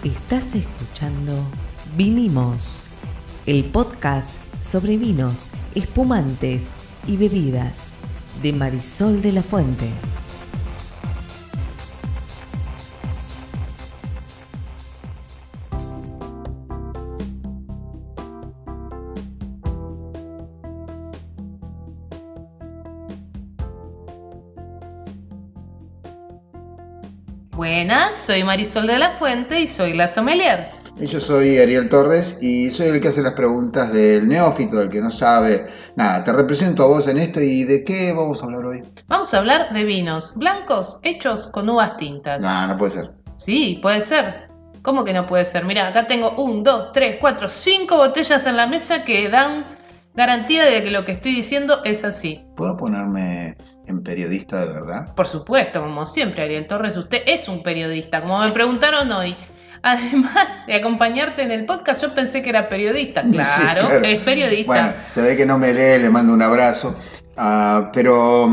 Estás escuchando Vinimos, el podcast sobre vinos, espumantes y bebidas de Marisol de la Fuente. Buenas, soy Marisol de la Fuente y soy la sommelier. Y yo soy Ariel Torres y soy el que hace las preguntas del neófito, del que no sabe nada. Te represento a vos en esto. ¿Y de qué vamos a hablar hoy? Vamos a hablar de vinos blancos hechos con uvas tintas. No puede ser. Sí, puede ser. ¿Cómo que no puede ser? Mira, acá tengo 1, 2, 3, 4, 5 botellas en la mesa que dan garantía de que lo que estoy diciendo es así. ¿Puedo ponerme en periodista de verdad? Por supuesto, como siempre, Ariel Torres, usted es un periodista, como me preguntaron hoy. Además de acompañarte en el podcast, yo pensé que era periodista. Claro, sí, claro. Es periodista. Bueno, se ve que no me lee, le mando un abrazo. Pero,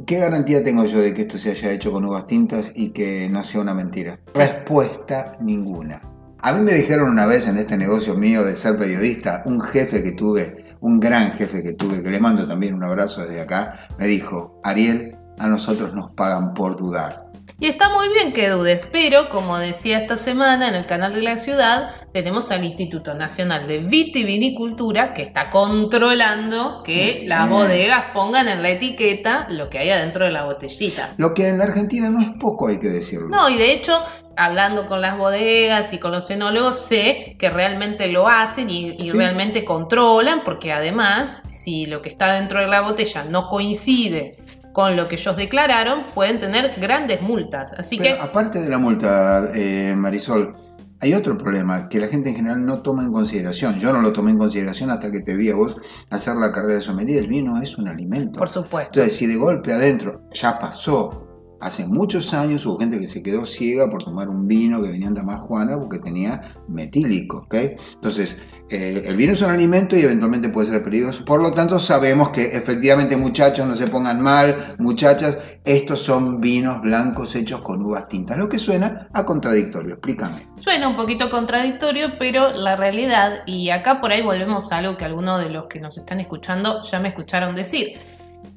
¿qué garantía tengo yo de que esto se haya hecho con uvas tintas y que no sea una mentira? Sí. Respuesta ninguna. A mí me dijeron una vez en este negocio mío de ser periodista, un jefe que tuve, un gran jefe que tuve, que le mando también un abrazo desde acá, me dijo: Ariel, a nosotros nos pagan por dudar. Y está muy bien que dudes, pero como decía esta semana en el canal de la ciudad, tenemos al Instituto Nacional de Vitivinicultura que está controlando que las bodegas pongan en la etiqueta lo que hay adentro de la botellita. Lo que en la Argentina no es poco, hay que decirlo. No, y de hecho, hablando con las bodegas y con los enólogos, sé que realmente lo hacen y sí, realmente controlan, porque además, si lo que está dentro de la botella no coincide con lo que ellos declararon, pueden tener grandes multas. Así Pero que, aparte de la multa, Marisol, hay otro problema que la gente en general no toma en consideración. Yo no lo tomé en consideración hasta que te vi a vos hacer la carrera de sommelier. El vino es un alimento. Por supuesto. Entonces, si de golpe adentro ya pasó. Hace muchos años hubo gente que se quedó ciega por tomar un vino que venía en Damajuana porque tenía metílico, ¿ok? Entonces, el vino es un alimento y eventualmente puede ser peligroso. Por lo tanto, sabemos que efectivamente, muchachos, no se pongan mal, muchachas, estos son vinos blancos hechos con uvas tintas. Lo que suena a contradictorio, explícame. Suena un poquito contradictorio, pero la realidad, y acá por ahí volvemos a algo que algunos de los que nos están escuchando ya me escucharon decir.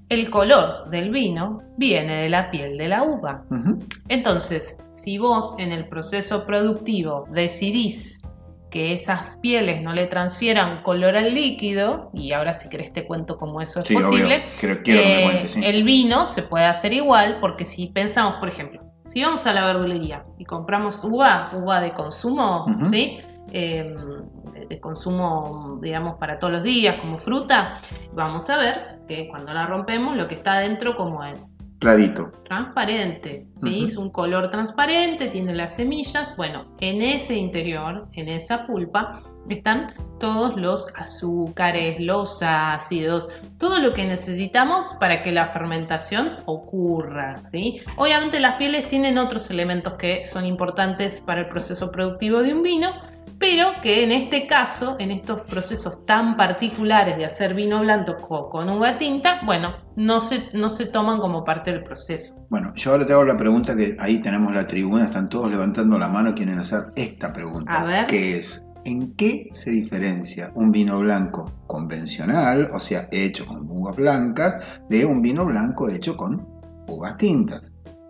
El color del vino viene de la piel de la uva. Entonces, si vos en el proceso productivo decidís que esas pieles no le transfieran color al líquido, y ahora si querés te cuento cómo eso es posible, quiero que me cuentes, sí. El vino se puede hacer igual, porque si pensamos, por ejemplo, si vamos a la verdulería y compramos uva de consumo, ¿sí? De consumo, digamos, para todos los días, como fruta, vamos a ver que cuando la rompemos, lo que está adentro, ¿cómo es? Clarito. Transparente, ¿sí? Es un color transparente, tiene las semillas. Bueno, en ese interior, en esa pulpa, están todos los azúcares, los ácidos, todo lo que necesitamos para que la fermentación ocurra, ¿sí? Obviamente las pieles tienen otros elementos que son importantes para el proceso productivo de un vino, pero que en este caso, en estos procesos tan particulares de hacer vino blanco con uva tinta, bueno, no se toman como parte del proceso. Bueno, yo ahora te hago la pregunta que ahí tenemos la tribuna, están todos levantando la mano, quieren hacer esta pregunta. A ver. Que es: ¿en qué se diferencia un vino blanco convencional, o sea, hecho con uvas blancas, de un vino blanco hecho con uvas tintas?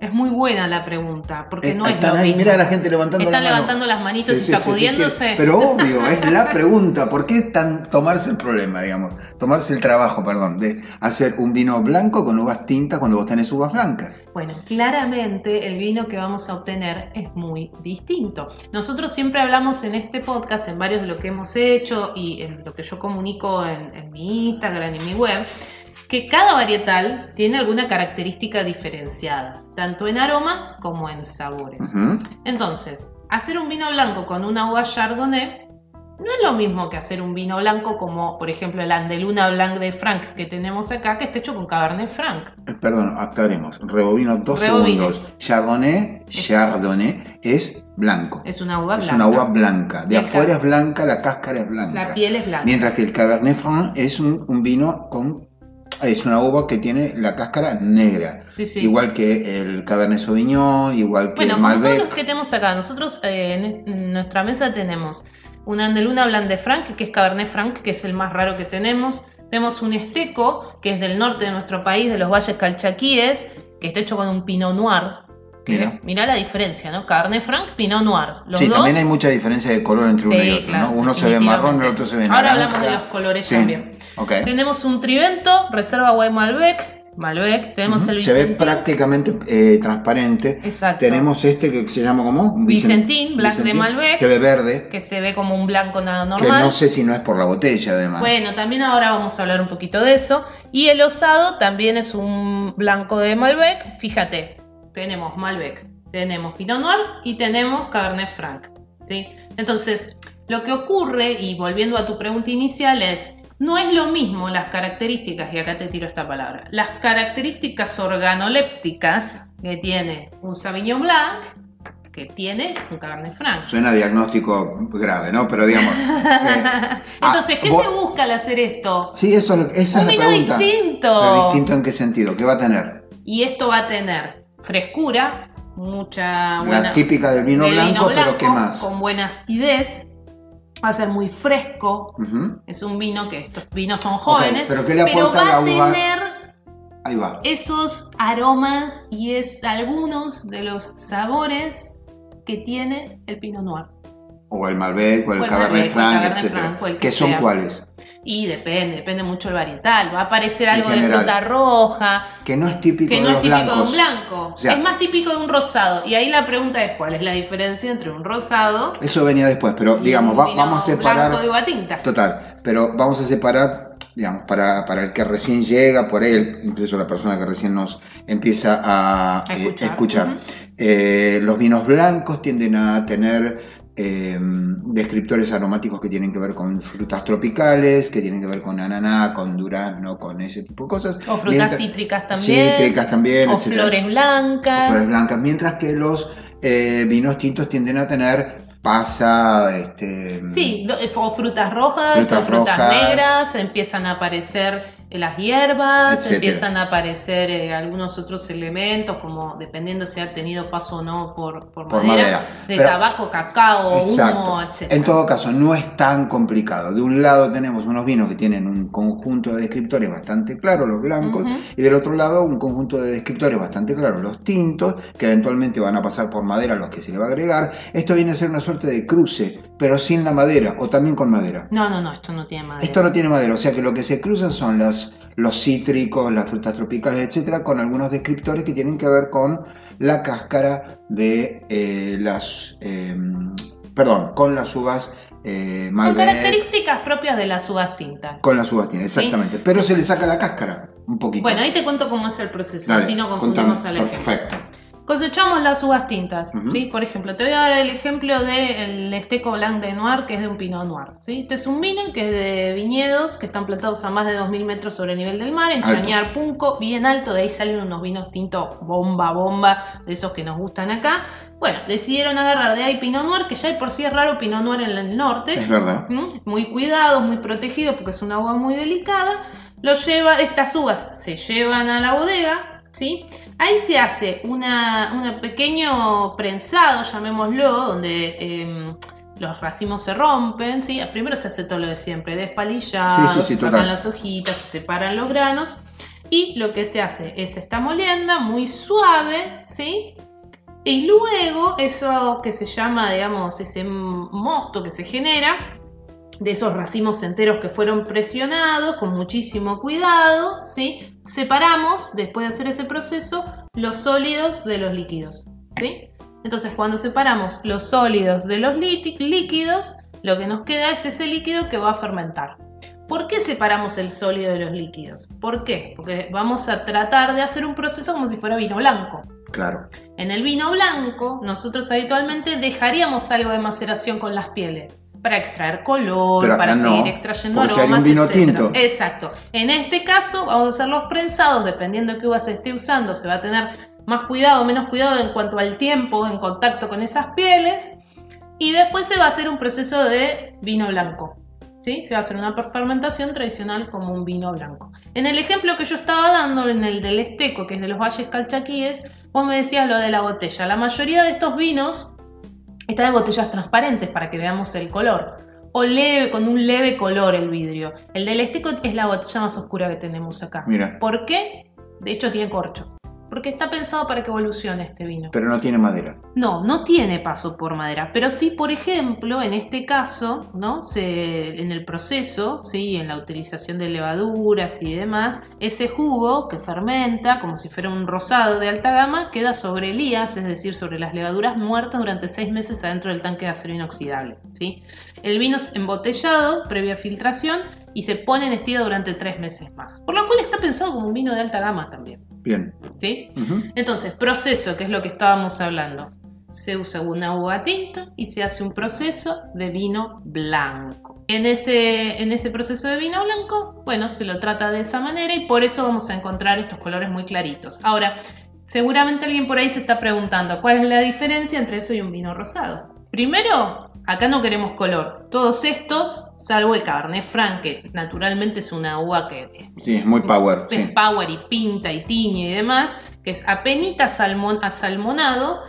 Es muy buena la pregunta, porque no es están lo ahí, mismo. mira a la gente levantando Están la mano. levantando las manitos y sacudiéndose. Sí, pero obvio, es la pregunta. ¿Por qué tomarse el problema, digamos? Tomarse el trabajo, de hacer un vino blanco con uvas tintas cuando vos tenés uvas blancas. Bueno, claramente el vino que vamos a obtener es muy distinto. Nosotros siempre hablamos en este podcast, en varios de lo que hemos hecho y en lo que yo comunico en mi Instagram y mi web, que cada varietal tiene alguna característica diferenciada, tanto en aromas como en sabores. Entonces, hacer un vino blanco con una uva Chardonnay no es lo mismo que hacer un vino blanco como, por ejemplo, el Andeluna Blanc de Franc que tenemos acá, que está hecho con Cabernet Franc. Perdón, aclaremos. Rebobino 2 segundos. Chardonnay es blanco. Es una uva blanca. Es una uva blanca. De afuera es blanca, la cáscara es blanca. La piel es blanca. Mientras que el Cabernet Franc es un vino con es una uva que tiene la cáscara negra. Sí, sí. Igual que el Cabernet Sauvignon, igual que el como Malbec. todos los que tenemos acá, nosotros en nuestra mesa tenemos un Andeluna Blanc de Franc, que es Cabernet Franc, que es el más raro que tenemos. Tenemos un Esteco, que es del norte de nuestro país, de los valles calchaquíes, que está hecho con un Pinot Noir. Mirá la diferencia, ¿no? Cabernet Franc, Pinot Noir. Los dos... también hay mucha diferencia de color entre uno y otro, claro, ¿no? Uno se ve marrón, el otro se ve naranja. Ahora hablamos de los colores también. Okay. Tenemos un Trivento, Reserva White Malbec. Tenemos el Vicentín. Se ve prácticamente transparente. Exacto. Tenemos este que se llama ¿cómo? Vicentín, Blanc de Malbec. Se ve verde. Que se ve como un blanco nada normal. Que no sé si no es por la botella, además. Bueno, también ahora vamos a hablar un poquito de eso. Y el osado también es un blanco de Malbec. Fíjate, tenemos Malbec, tenemos Pinot Noir y tenemos Cabernet Franc, ¿sí? Entonces, lo que ocurre, y volviendo a tu pregunta inicial, es... No es lo mismo las características, y acá te tiro esta palabra, las características organolépticas que tiene un Sauvignon Blanc que tiene un Cabernet Franc. Suena diagnóstico grave, ¿no? Pero digamos... Entonces, ¿qué se busca al hacer esto? Sí, esa es la pregunta. Un vino distinto. ¿Pero distinto en qué sentido? ¿Qué va a tener? Y esto va a tener frescura, mucha buena... La típica del vino blanco, pero ¿qué más? Con buena acidez. Va a ser muy fresco. Es un vino que estos vinos son jóvenes. Pero ¿qué le aporta la uva? Pero va a tener ahí va. Esos aromas y algunos de los sabores que tiene el Pinot Noir. O el Malbec, o el Cabernet Franc, etc. ¿Qué son cuáles? Y depende mucho el varietal. Va a aparecer algo de fruta roja. Que no es típico de un blancos. blanco. O sea, es más típico de un rosado. Y ahí la pregunta es, ¿cuál es la diferencia entre un rosado? Eso venía después, pero digamos, vamos a separar... Blanco de uva tinta. Total, pero vamos a separar, digamos, para el que recién llega, por él, incluso la persona que recién nos empieza a escuchar. Los vinos blancos tienden a tener... descriptores aromáticos que tienen que ver con frutas tropicales, que tienen que ver con ananá, con durazno, con ese tipo de cosas. O frutas cítricas también. O flores blancas. Mientras que los vinos tintos tienden a tener pasa, o frutas rojas, o frutas negras, empiezan a aparecer las hierbas, etcétera. Empiezan a aparecer algunos otros elementos, como dependiendo si ha tenido paso o no por madera. Tabaco, cacao, humo, etc. En todo caso, no es tan complicado. De un lado tenemos unos vinos que tienen un conjunto de descriptores bastante claros, los blancos, y del otro lado un conjunto de descriptores bastante claros, los tintos, que eventualmente van a pasar por madera, los que se le va a agregar. Esto viene a ser una suerte de cruce, pero sin la madera, o también con madera. No, esto no tiene madera. Esto no tiene madera, o sea que lo que se cruzan son los cítricos, las frutas tropicales, etcétera, con algunos descriptores que tienen que ver con la cáscara de con las uvas Malbec. Con características propias de las uvas tintas. Con las uvas tintas, exactamente. ¿Sí? Pero se le saca la cáscara un poquito. Bueno, ahí te cuento cómo es el proceso, así no confundimos al ejemplo. Perfecto. Cosechamos las uvas tintas, ¿sí? Por ejemplo, te voy a dar el ejemplo del Esteco Blanc de Noir, que es de un Pinot Noir, ¿sí? Este es un vino que es de viñedos que están plantados a más de 2000 metros sobre el nivel del mar, en Chañar Punco, bien alto, de ahí salen unos vinos tintos bomba, de esos que nos gustan acá. Bueno, decidieron agarrar de ahí Pinot Noir, que ya de por sí es raro Pinot Noir en el norte. Es verdad. Muy cuidado, muy protegido, porque es una uva muy delicada. Estas uvas se llevan a la bodega, ¿sí? Ahí se hace un pequeño prensado, llamémoslo, donde los racimos se rompen, ¿sí? Primero se hace todo lo de siempre, despalillados, se sacan las hojitas, se separan los granos, y lo que se hace es esta molienda muy suave, ¿sí? Y luego eso que se llama, digamos, ese mosto que se genera de esos racimos enteros que fueron presionados con muchísimo cuidado, ¿sí? Separamos, después de hacer ese proceso, los sólidos de los líquidos, ¿sí? Entonces, cuando separamos los sólidos de los líquidos, lo que nos queda es ese líquido que va a fermentar. ¿Por qué separamos el sólido de los líquidos? ¿Por qué? Porque vamos a tratar de hacer un proceso como si fuera vino blanco. Claro. En el vino blanco, nosotros habitualmente dejaríamos algo de maceración con las pieles para extraer color, para seguir extrayendo aromas, un vino etcétera. tinto. Exacto. En este caso, vamos a hacer los prensados, dependiendo de qué uva se esté usando, se va a tener más cuidado, menos cuidado en cuanto al tiempo en contacto con esas pieles. Y después se va a hacer un proceso de vino blanco. ¿sí? Se va a hacer una fermentación tradicional como un vino blanco. En el ejemplo que yo estaba dando, en el del Esteco, que es de los Valles Calchaquíes, vos me decías lo de la botella. La mayoría de estos vinos están en botellas transparentes para que veamos el color. O leve, con un leve color el vidrio. El del Esteco es la botella más oscura que tenemos acá. Mira. ¿Por qué? De hecho tiene corcho. Porque está pensado para que evolucione este vino. Pero no tiene madera. No tiene paso por madera. Pero sí, por ejemplo, en este caso, ¿no? En el proceso, ¿sí? En la utilización de levaduras y demás, ese jugo que fermenta, como si fuera un rosado de alta gama, queda sobre lías, es decir, sobre las levaduras muertas durante 6 meses adentro del tanque de acero inoxidable, ¿sí? El vino es embotellado, previa filtración, y se pone en estilo durante 3 meses más. Por lo cual está pensado como un vino de alta gama también. Bien. ¿Sí? Entonces, proceso, que es lo que estábamos hablando. Se usa una uva tinta y se hace un proceso de vino blanco. En ese proceso de vino blanco, bueno, se lo trata de esa manera y por eso vamos a encontrar estos colores muy claritos. Ahora, seguramente alguien por ahí se está preguntando ¿cuál es la diferencia entre eso y un vino rosado? Primero, acá no queremos color. Todos estos, salvo el Cabernet Franc, que naturalmente es una uva que sí, es muy power. Es sí. power y pinta y tiñe y demás, que es apenitas asalmonado.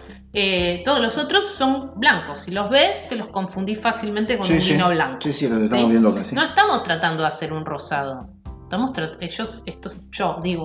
Todos los otros son blancos. Si los ves, te los confundís fácilmente con un vino blanco. Sí, los estamos viendo acá. Sí. No estamos tratando de hacer un rosado.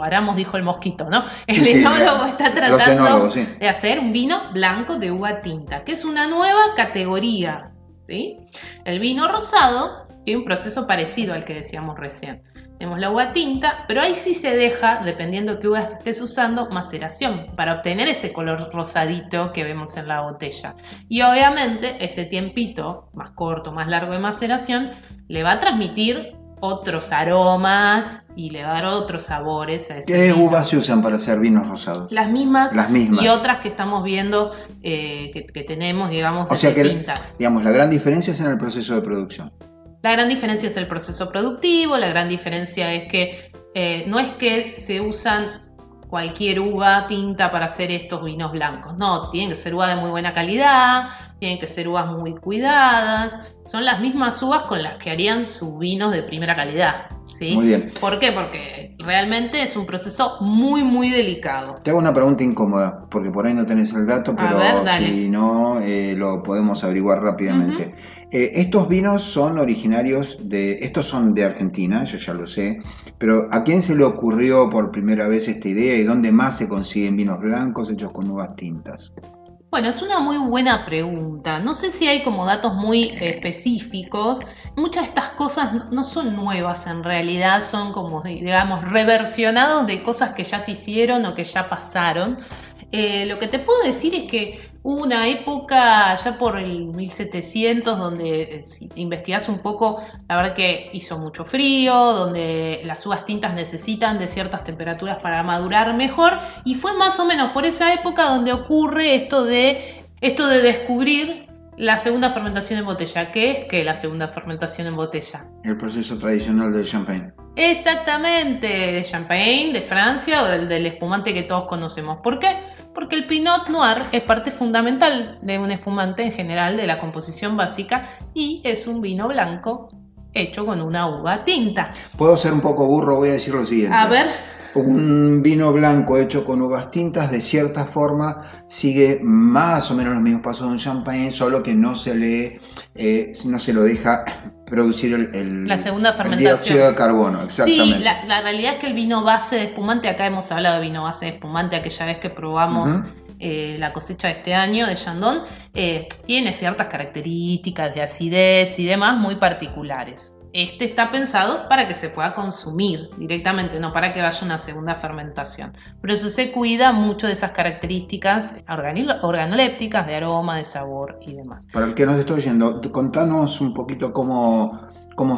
Aramos dijo el mosquito, ¿no? El enólogo está tratando de hacer un vino blanco de uva tinta, que es una nueva categoría, ¿sí? El vino rosado tiene un proceso parecido al que decíamos recién. Tenemos la uva tinta, pero ahí sí se deja, dependiendo de qué uvas estés usando, maceración para obtener ese color rosadito que vemos en la botella. Y obviamente ese tiempito más corto, más largo de maceración, le va a transmitir otros aromas y le va a dar otros sabores a ese ¿Qué vino. uvas se usan para hacer vinos rosados? Las mismas y otras que estamos viendo que tenemos, digamos, o sea que tintas. Digamos, la gran diferencia es en el proceso de producción. La gran diferencia es el proceso productivo, la gran diferencia es que no es que se usan cualquier uva tinta para hacer estos vinos blancos. No, tienen que ser uvas de muy buena calidad, tienen que ser uvas muy cuidadas. Son las mismas uvas con las que harían sus vinos de primera calidad, ¿sí? Muy bien. ¿Por qué? Porque realmente es un proceso muy, muy delicado. Te hago una pregunta incómoda, porque por ahí no tenés el dato, pero si no, lo podemos averiguar rápidamente. Estos vinos son originarios estos son de Argentina, yo ya lo sé, pero ¿a quién se le ocurrió por primera vez esta idea y dónde más se consiguen vinos blancos hechos con uvas tintas? Bueno, es una muy buena pregunta. No sé si hay como datos muy específicos. Muchas de estas cosas no son nuevas en realidad, son como, digamos, reversionados de cosas que ya se hicieron o que ya pasaron. Lo que te puedo decir es que hubo una época ya por el 1700 donde si investigás un poco, la verdad que hizo mucho frío, donde las uvas tintas necesitan de ciertas temperaturas para madurar mejor y fue más o menos por esa época donde ocurre esto de descubrir la segunda fermentación en botella. ¿Qué es? ¿Qué es la segunda fermentación en botella? El proceso tradicional del champagne. Exactamente, de champagne, de Francia o del espumante que todos conocemos. ¿Por qué? Porque el Pinot Noir es parte fundamental de un espumante en general, de la composición básica, y es un vino blanco hecho con una uva tinta. Puedo ser un poco burro, voy a decir lo siguiente. A ver. Un vino blanco hecho con uvas tintas, de cierta forma, sigue más o menos los mismos pasos de un champagne, solo que no se lo deja producir la segunda fermentación. El dióxido de carbono, exactamente. Sí, la realidad es que el vino base de espumante, acá hemos hablado de vino base de espumante aquella vez que probamos la cosecha de este año de Chandon, tiene ciertas características de acidez y demás muy particulares. Este está pensado para que se pueda consumir directamente, no para que vaya una segunda fermentación. Por eso se cuida mucho de esas características organolépticas, de aroma, de sabor y demás. Para el que nos está oyendo, contanos un poquito cómo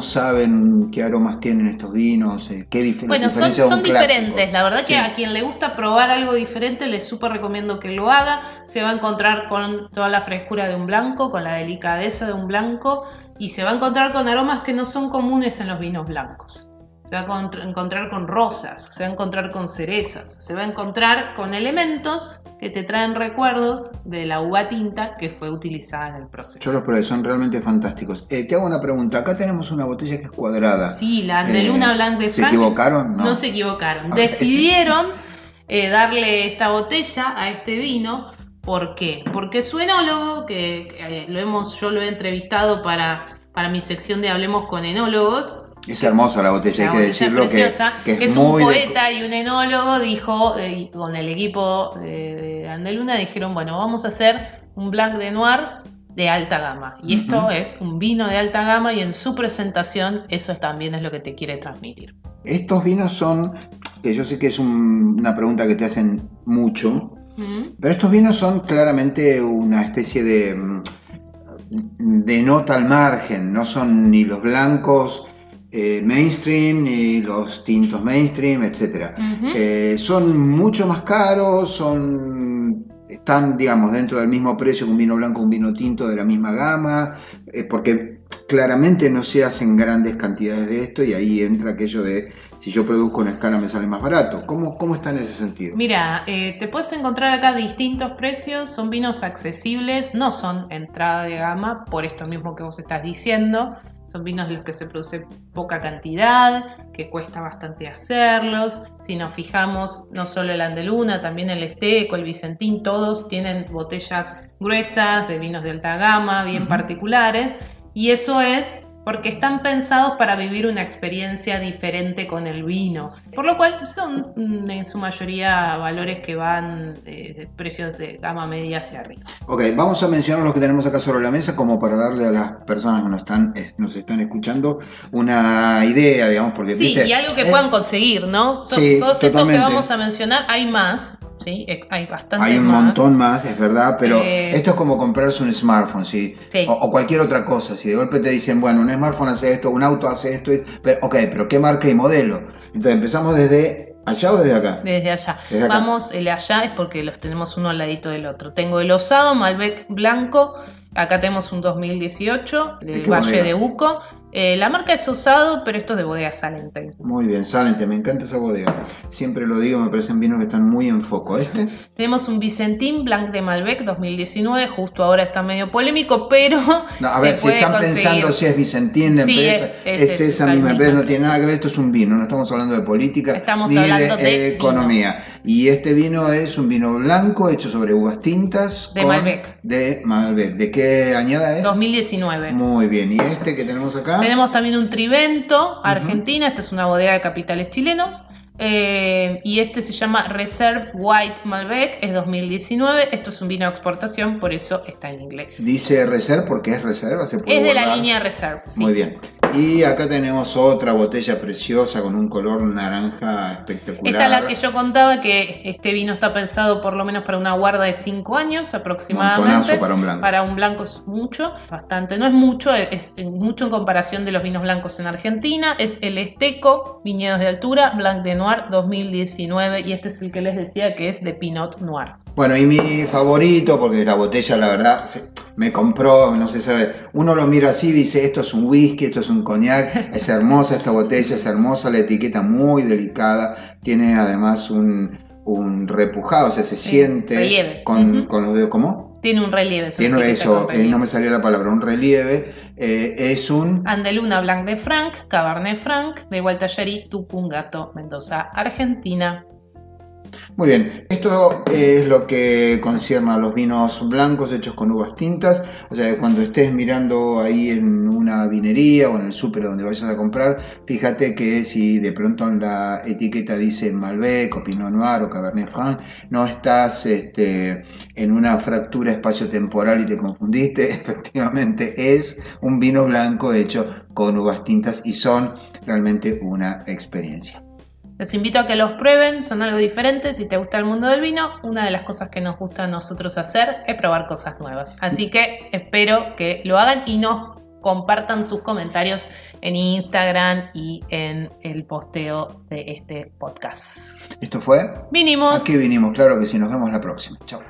saben qué aromas tienen estos vinos, qué diferencias. Bueno, son diferentes. La verdad que a quien le gusta probar algo diferente, les súper recomiendo que lo haga. Se va a encontrar con toda la frescura de un blanco, con la delicadeza de un blanco, y se va a encontrar con aromas que no son comunes en los vinos blancos. se va a encontrar con rosas, se va a encontrar con cerezas, se va a encontrar con elementos que te traen recuerdos de la uva tinta que fue utilizada en el proceso. Yo los probé, son realmente fantásticos. Te hago una pregunta. Acá tenemos una botella que es cuadrada. Sí, la Andeluna Blanc de Franc. ¿Se equivocaron? No se equivocaron. Decidieron darle esta botella a este vino. ¿Por qué? Porque su enólogo, que yo lo he entrevistado para mi sección de Hablemos con Enólogos. Es hermosa la botella, hay que decirlo, preciosa, que es un poeta y un enólogo, dijo, con el equipo de Andeluna, dijeron, bueno, vamos a hacer un Blanc de Noir de alta gama. Y esto es un vino de alta gama y en su presentación eso también es lo que te quiere transmitir. Estos vinos son, que yo sé que es una pregunta que te hacen mucho, pero estos vinos son claramente una especie de nota al margen, no son ni los blancos mainstream ni los tintos mainstream, etc. Son mucho más caros, están, digamos, dentro del mismo precio que un vino blanco o un vino tinto de la misma gama, porque claramente no se hacen grandes cantidades de esto y ahí entra aquello de si yo produzco en escala me sale más barato. ¿Cómo está en ese sentido? Mira, te puedes encontrar acá distintos precios, son vinos accesibles, no son entrada de gama, por esto mismo que vos estás diciendo. Son vinos de los que se produce poca cantidad, que cuesta bastante hacerlos. Si nos fijamos, no solo el Andeluna, también el Esteco, el Vicentín, todos tienen botellas gruesas de vinos de alta gama, bien particulares. Y eso es porque están pensados para vivir una experiencia diferente con el vino. Por lo cual son en su mayoría valores que van de precios de gama media hacia arriba. Ok, vamos a mencionar los que tenemos acá sobre la mesa como para darle a las personas que nos están escuchando una idea, digamos, porque sí, ¿viste? Y algo que puedan conseguir, ¿no? Sí, todos estos que vamos a mencionar, hay más. Sí, hay bastante más. Hay un montón más, es verdad, pero esto es como comprarse un smartphone, ¿sí? O cualquier otra cosa. Si de golpe te dicen, bueno, un smartphone hace esto, un auto hace esto, pero ¿qué marca y modelo? Entonces empezamos desde allá o desde acá. Desde allá. Vamos, el allá es porque los tenemos uno al ladito del otro. Tengo el Osado Malbec Blanco, acá tenemos un 2018 del Valle de Uco. La marca es Osado, pero esto es de bodega Salente. Muy bien, Salente, me encanta esa bodega. Siempre lo digo, me parecen vinos que están muy en foco. Tenemos un Vicentín Blanc de Malbec 2019, justo ahora está medio polémico, pero no, a ver, si están pensando si es Vicentín la empresa, es esa misma empresa, no tiene nada que ver, esto es un vino, no estamos hablando de política, estamos ni hablando de economía. Vino. Y este vino es un vino blanco hecho sobre uvas tintas de Malbec. De Malbec. ¿De qué añada es? 2019. Muy bien, ¿y este que tenemos acá? Tenemos también un Trivento, Argentina, esta es una bodega de capitales chilenos. Y este se llama Reserve White Malbec, es 2019. Esto es un vino de exportación, por eso está en inglés. Dice Reserve porque es reserva, se puede es de guardar. La línea Reserve, sí. Muy bien. Y acá tenemos otra botella preciosa con un color naranja espectacular. Esta es la que yo contaba, que este vino está pensado por lo menos para una guarda de 5 años aproximadamente. Montonazo para un blanco. Para un blanco es mucho, bastante. No es mucho, es mucho en comparación de los vinos blancos en Argentina. Es el Esteco, Viñedos de Altura, Blanc de Noir 2019. Y este es el que les decía que es de Pinot Noir. Bueno, y mi favorito, porque la botella la verdad me compró, no se sabe, uno lo mira así y dice, esto es un whisky, esto es un cognac, es hermosa esta botella, es hermosa, la etiqueta muy delicada, tiene además un repujado, o sea, se siente relieve. Con los dedos, ¿cómo? Tiene un relieve. Tiene eso, no me salía la palabra, un relieve, es un... Andeluna Blanc de Franc, Cabernet Franc, de Gualtallarí, Tupungato, Mendoza, Argentina. Muy bien, esto es lo que concierne a los vinos blancos hechos con uvas tintas. O sea, cuando estés mirando ahí en una vinería o en el súper donde vayas a comprar, fíjate que si de pronto en la etiqueta dice Malbec o Pinot Noir o Cabernet Franc, no estás en una fractura espacio-temporal y te confundiste. Efectivamente es un vino blanco hecho con uvas tintas y son realmente una experiencia. Los invito a que los prueben, son algo diferente. Si te gusta el mundo del vino, una de las cosas que nos gusta a nosotros hacer es probar cosas nuevas. Así que espero que lo hagan y nos compartan sus comentarios en Instagram y en el posteo de este podcast. ¿Esto fue? Vinimos. Aquí vinimos, claro que sí. Nos vemos la próxima. Chao.